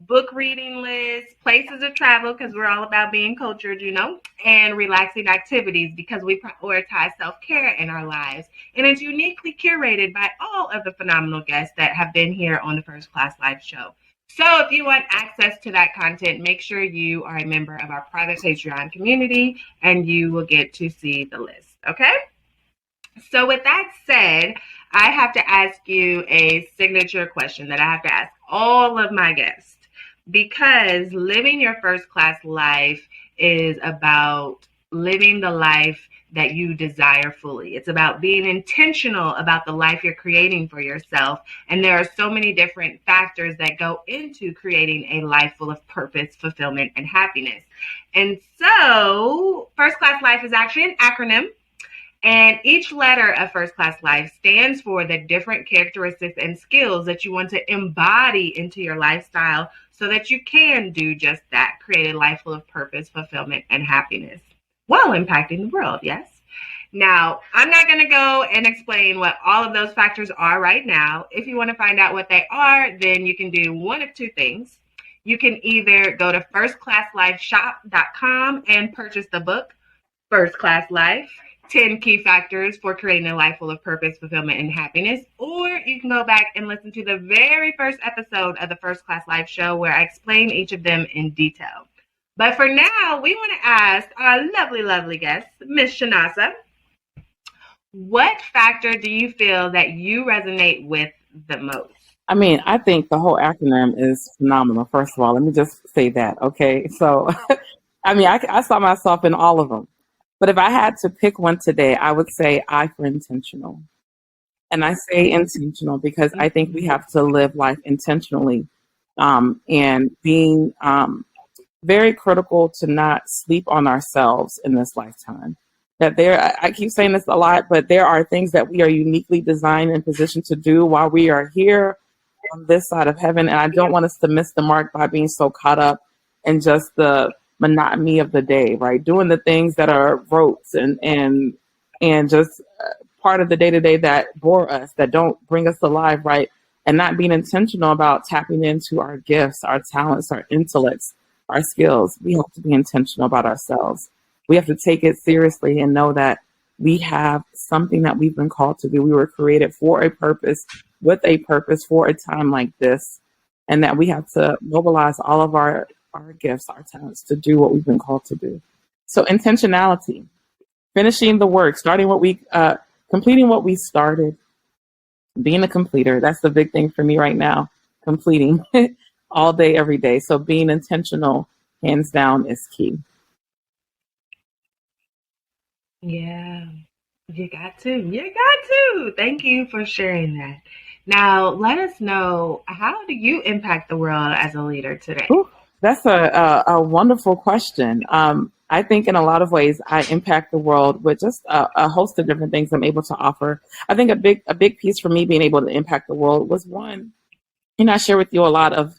book reading list, places to travel, because we're all about being cultured, you know, and relaxing activities, because we prioritize self-care in our lives. And it's uniquely curated by all of the phenomenal guests that have been here on the First Class Life show. So if you want access to that content, make sure you are a member of our private Patreon community, and you will get to see the list. Okay? So with that said, I have to ask you a signature question that I have to ask all of my guests, because living your first class life is about living the life that you desire fully. It's about being intentional about the life you're creating for yourself. And there are so many different factors that go into creating a life full of purpose, fulfillment, and happiness. And so First Class Life is actually an acronym. And each letter of First Class Life stands for the different characteristics and skills that you want to embody into your lifestyle, so that you can do just that, create a life full of purpose, fulfillment, and happiness, while impacting the world, yes? Now, I'm not going to go and explain what all of those factors are right now. If you want to find out what they are, then you can do one of two things. You can either go to firstclasslifeshop.com and purchase the book, First Class Life, 10 Key Factors for Creating a Life Full of Purpose, Fulfillment, and Happiness. Or you can go back and listen to the very first episode of the First Class Life show, where I explain each of them in detail. But for now, we want to ask our lovely, lovely guest, Miss Chinasa, what factor do you feel that you resonate with the most? I mean, I think the whole acronym is phenomenal. First of all, let me just say that. Okay. So, I mean, I saw myself in all of them. But if I had to pick one today, I would say I for intentional. And I say intentional because I think we have to live life intentionally, and being very critical to not sleep on ourselves in this lifetime. That I keep saying this a lot, but there are things that we are uniquely designed and positioned to do while we are here on this side of heaven. And I don't want us to miss the mark by being so caught up in just the monotony of the day, right? Doing the things that are rotes and just part of the day-to-day that bore us, that don't bring us alive, right? And not being intentional about tapping into our gifts, our talents, our intellects, our skills. We have to be intentional about ourselves. we have to take it seriously and know that we have something that we've been called to do. We were created for a purpose, with a purpose, for a time like this, and that we have to mobilize all of our gifts, our talents to do what we've been called to do. So intentionality, finishing the work, completing what we started, being a completer. That's the big thing for me right now, completing all day, every day. So being intentional, hands down, is key. Yeah, you got to. You got to. Thank you for sharing that. Now, let us know, how do you impact the world as a leader today? Ooh, that's a wonderful question. I think in a lot of ways, I impact the world with just a host of different things I'm able to offer. I think a big piece for me being able to impact the world was one, I share with you a lot of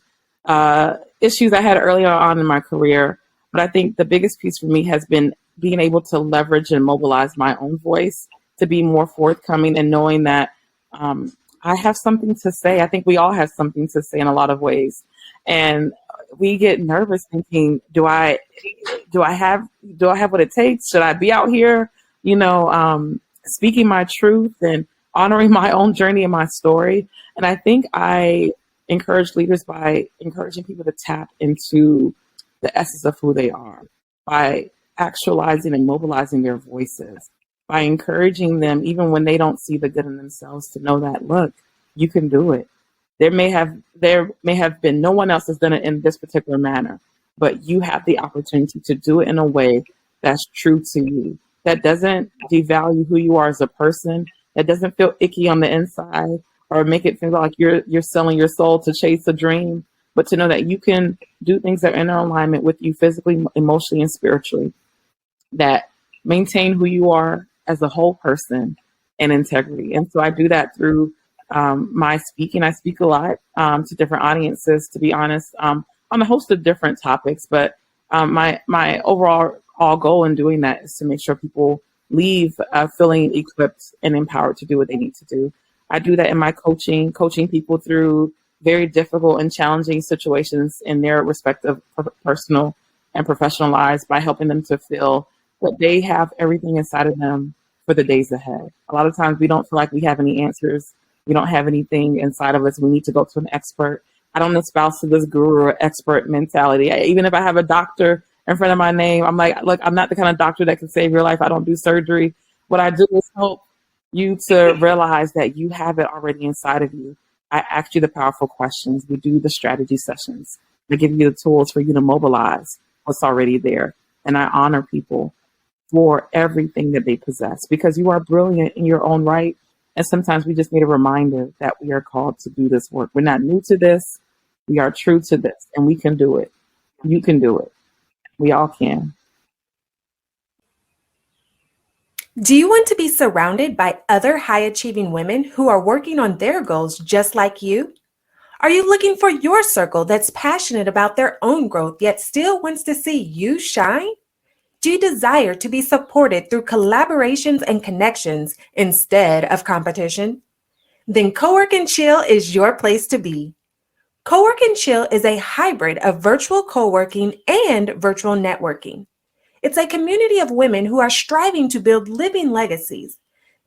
issues I had earlier on in my career, but I think the biggest piece for me has been being able to leverage and mobilize my own voice to be more forthcoming and knowing that I have something to say. I think we all have something to say in a lot of ways. And we get nervous thinking, do I have what it takes? Should I be out here, speaking my truth and honoring my own journey and my story? And I think I encourage leaders by encouraging people to tap into the essence of who they are, by actualizing and mobilizing their voices, by encouraging them, even when they don't see the good in themselves, to know that, look, you can do it. There may have been no one else has done it in this particular manner, but you have the opportunity to do it in a way that's true to you, that doesn't devalue who you are as a person, that doesn't feel icky on the inside or make it feel like you're selling your soul to chase a dream, but to know that you can do things that are in alignment with you physically, emotionally, and spiritually, that maintain who you are as a whole person and integrity. And so I do that through my speaking. I speak a lot to different audiences, to be honest, on a host of different topics. But my overall goal in doing that is to make sure people leave feeling equipped and empowered to do what they need to do. I do that in my coaching people through very difficult and challenging situations in their respective personal and professional lives, by helping them to feel that they have everything inside of them for the days ahead. A lot of times we don't feel like we have any answers. We don't have anything inside of us. We need to go to an expert. I don't espouse to this guru or expert mentality. Even if I have a doctor in front of my name, I'm like, look, I'm not the kind of doctor that can save your life. I don't do surgery. What I do is help you to realize that you have it already inside of you. I ask you the powerful questions. We do the strategy sessions. I give you the tools for you to mobilize what's already there. And I honor people for everything that they possess, because you are brilliant in your own right. And sometimes we just need a reminder that we are called to do this work. We're not new to this. We are true to this, and we can do it. You can do it. We all can. Do you want to be surrounded by other high-achieving women who are working on their goals just like you? Are you looking for your circle that's passionate about their own growth yet still wants to see you shine? Do you desire to be supported through collaborations and connections instead of competition? Then Cowork and Chill is your place to be. Cowork and Chill is a hybrid of virtual co-working and virtual networking. It's a community of women who are striving to build living legacies.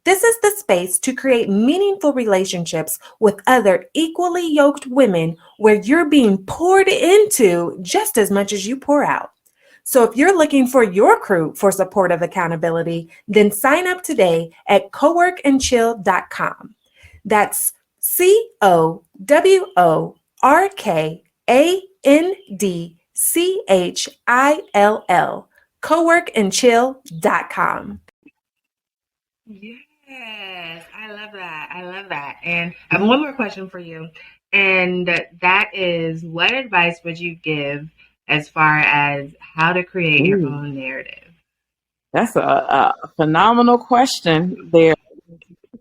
This is the space to create meaningful relationships with other equally yoked women, where you're being poured into just as much as you pour out. So if you're looking for your crew for supportive accountability, then sign up today at coworkandchill.com. That's COWORKANDCHILL, coworkandchill.com. Yes, I love that. I love that. And I have one more question for you. And that is, what advice would you give as far as how to create your own narrative? That's a phenomenal question there.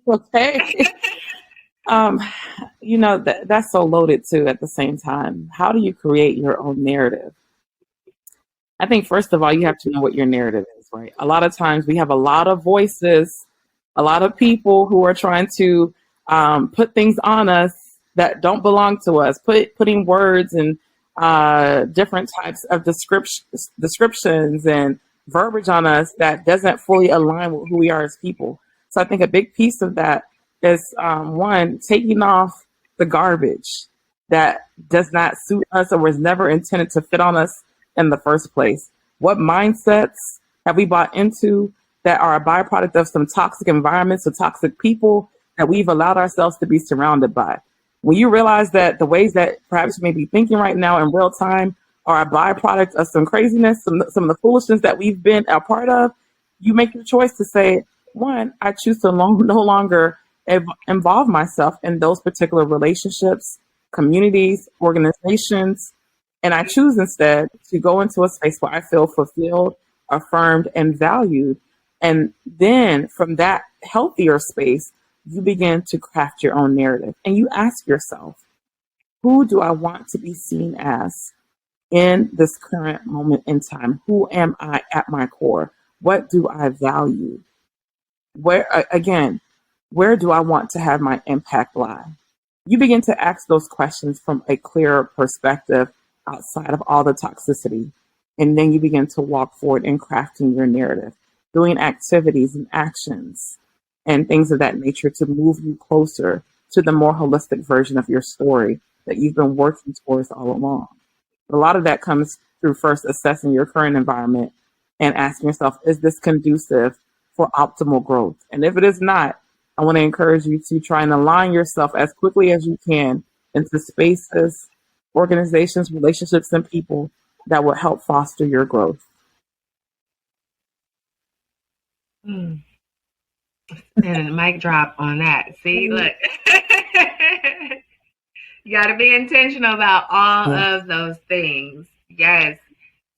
Okay. That's so loaded too at the same time. How do you create your own narrative? I think first of all, you have to know what your narrative is, right? A lot of times we have a lot of voices, a lot of people who are trying to put things on us that don't belong to us, putting words and different types of descriptions and verbiage on us that doesn't fully align with who we are as people. So I think a big piece of that is one, taking off the garbage that does not suit us or was never intended to fit on us in the first place. What mindsets have we bought into that are a byproduct of some toxic environments or toxic people that we've allowed ourselves to be surrounded by? When you realize that the ways that perhaps you may be thinking right now in real time are a byproduct of some craziness, some of the foolishness that we've been a part of, you make the choice to say, one, I choose to no longer involve myself in those particular relationships, communities, organizations, and I choose instead to go into a space where I feel fulfilled, affirmed, and valued. And then from that healthier space, you begin to craft your own narrative. And you ask yourself, who do I want to be seen as in this current moment in time? Who am I at my core? What do I value? Where do I want to have my impact lie? You begin to ask those questions from a clearer perspective outside of all the toxicity. And then you begin to walk forward in crafting your narrative, doing activities and actions and things of that nature to move you closer to the more holistic version of your story that you've been working towards all along. A lot of that comes through first assessing your current environment and asking yourself, is this conducive for optimal growth? And if it is not, I want to encourage you to try and align yourself as quickly as you can into spaces, organizations, relationships, and people that will help foster your growth. And a mic drop on that. See, look. You got to be intentional about all of those things. Yes.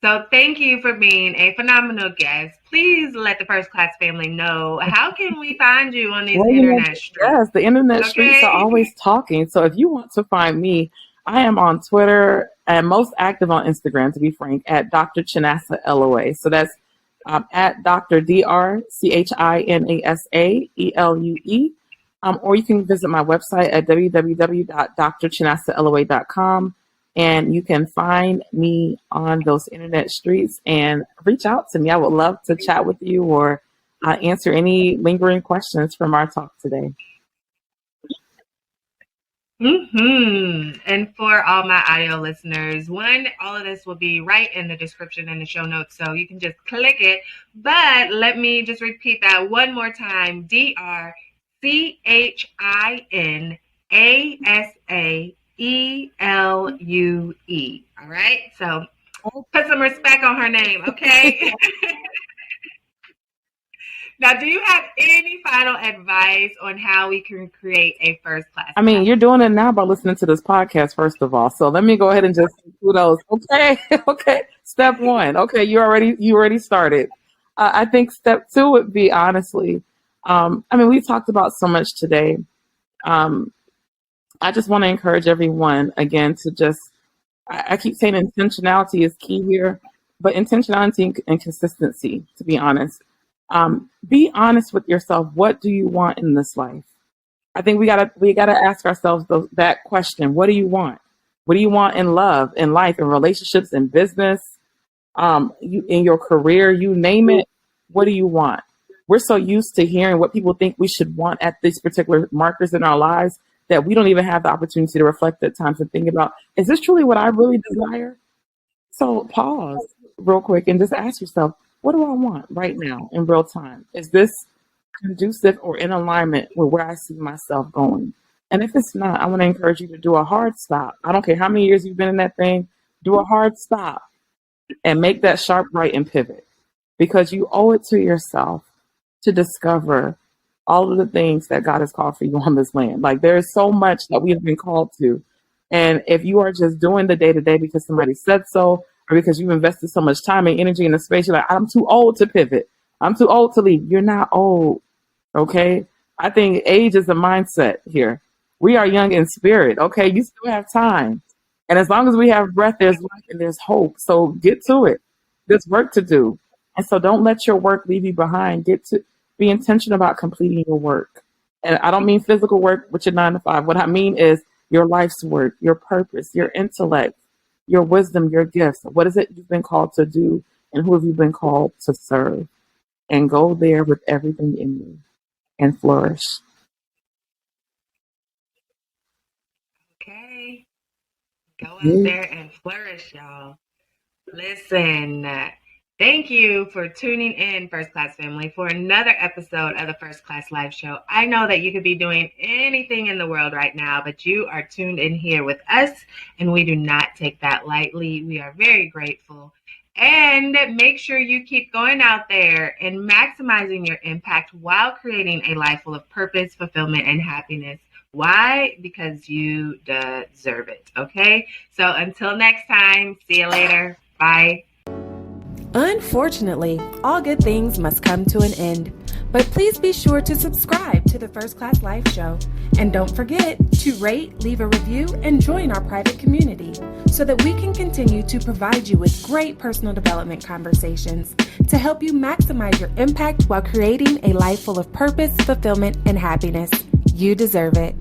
So thank you for being a phenomenal guest. Please let the First Class family know, how can we find you on these internet streets? Yes, the internet streets are always talking. So if you want to find me, I am on Twitter and most active on Instagram, to be frank, at Dr. Chinasa Elue. So that's at Dr. DrChinasa Or you can visit my website at www.drchinasaelue.com. And you can find me on those internet streets and reach out to me. I would love to chat with you or answer any lingering questions from our talk today. And for all my audio listeners, all of this will be right in the description and the show notes, so you can just click it. But let me just repeat that one more time. DrChinasa Elue. All right, so put some respect on her name, okay? Now, do you have any final advice on how we can create a first class? I mean, you're doing it now by listening to this podcast, first of all. So let me go ahead and just do those. Okay. Step one. Okay, you already started. I think step two would be, honestly, we talked about so much today. I just want to encourage everyone, again, to just, I keep saying intentionality is key here, but intentionality and consistency, to be honest. Be honest with yourself. What do you want in this life? I think we gotta ask ourselves that question. What do you want? What do you want in love, in life, in relationships, in business, in your career, you name it? What do you want? We're so used to hearing what people think we should want at these particular markers in our lives that we don't even have the opportunity to reflect at times and think about, is this truly what I really desire? So pause real quick and just ask yourself, what do I want right now in real time? Is this conducive or in alignment with where I see myself going? And if it's not, I want to encourage you to do a hard stop. I don't care how many years you've been in that thing, do a hard stop and make that sharp right and pivot, because you owe it to yourself to discover all of the things that God has called for you on this land. Like, there is so much that we have been called to. And if you are just doing the day-to-day because somebody said so, or because you've invested so much time and energy in the space, you're like, I'm too old to pivot. I'm too old to leave. You're not old, okay? I think age is a mindset here. We are young in spirit, okay? You still have time. And as long as we have breath, there's life and there's hope. So get to it. There's work to do. And so don't let your work leave you behind. Be intentional about completing your work. And I don't mean physical work, which is 9 to 5. What I mean is your life's work, your purpose, your intellect, your wisdom, your gifts. What is it you've been called to do and who have you been called to serve? And go there with everything in you and flourish. Okay. Go out there and flourish, y'all. Listen, thank you for tuning in, First Class family, for another episode of the First Class Live Show. I know that you could be doing anything in the world right now, but you are tuned in here with us, and we do not take that lightly. We are very grateful. And make sure you keep going out there and maximizing your impact while creating a life full of purpose, fulfillment, and happiness. Why? Because you deserve it. Okay? So until next time, see you later. Bye. Unfortunately, all good things must come to an end. But please be sure to subscribe to the First Class Life Show. And don't forget to rate, leave a review, and join our private community so that we can continue to provide you with great personal development conversations to help you maximize your impact while creating a life full of purpose, fulfillment, and happiness. You deserve it.